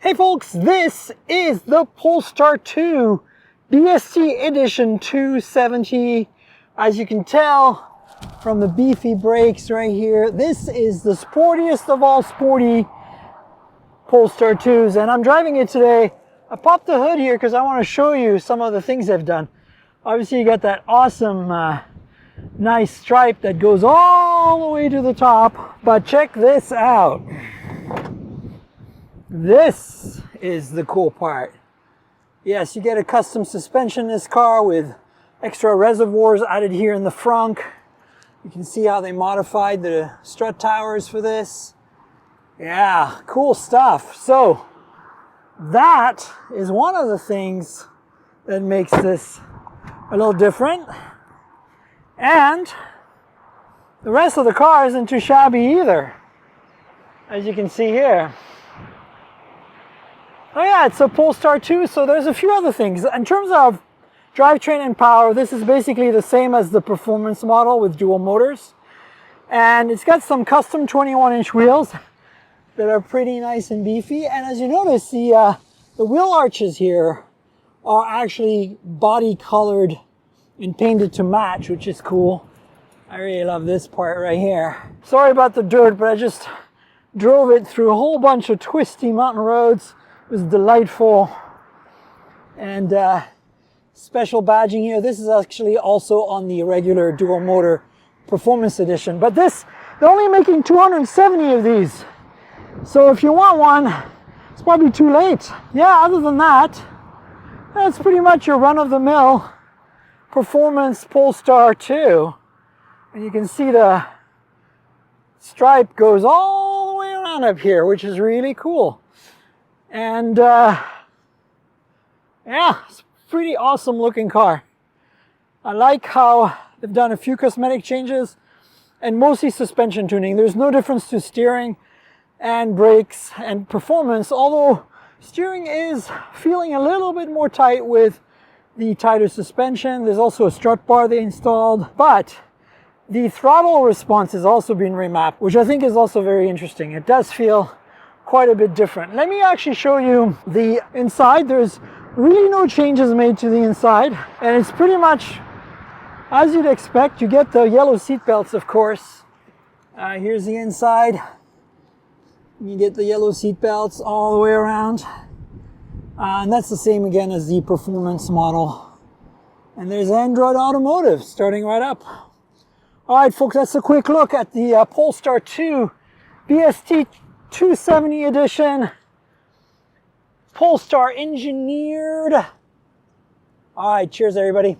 Hey folks, this is the Polestar 2 BST Edition 270. As you can tell from the beefy brakes right here, this is the sportiest of all sporty Polestar 2s, and I'm driving it today. I popped the hood here because I want to show you some of the things I've done. Obviously you got that awesome nice stripe that goes all the way to the top, but check this out. This is the cool part. Yes, you get a custom suspension in this car with extra reservoirs added here in the front. You can see how they modified the strut towers for this. Yeah, cool stuff. So that is one of the things that makes this a little different. And the rest of the car isn't too shabby either, as you can see here. Oh yeah, it's a Polestar 2, so there's a few other things. In terms of drivetrain and power, this is basically the same as the performance model with dual motors. And it's got some custom 21-inch wheels that are pretty nice and beefy. And as you notice, the wheel arches here are actually body colored and painted to match, which is cool. I really love this part right here. Sorry about the dirt, but I just drove it through a whole bunch of twisty mountain roads. It was delightful. And special badging here. This is actually also on the regular dual motor performance edition. But this, they're only making 270 of these. So if you want one, it's probably too late. Yeah, other than that, that's pretty much your run-of-the-mill performance Polestar 2. And you can see the stripe goes all the way around up here, which is really cool. And yeah, it's a pretty awesome looking car. I like how they've done a few cosmetic changes and mostly suspension tuning. There's no difference to steering and brakes and performance, although steering is feeling a little bit more tight with the tighter suspension. There's also a strut bar they installed, but the throttle response has also been remapped, which I think is also very interesting. It does feel quite a bit different. Let me actually show you the inside. There's really no changes made to the inside, and it's pretty much as you'd expect. You get the yellow seat belts, of course. Here's the inside. You get the yellow seat belts all the way around. And that's the same again as the performance model. And there's Android Automotive starting right up. All right, folks, that's a quick look at the Polestar 2 BST 270 edition. Polestar engineered. All right, cheers, everybody.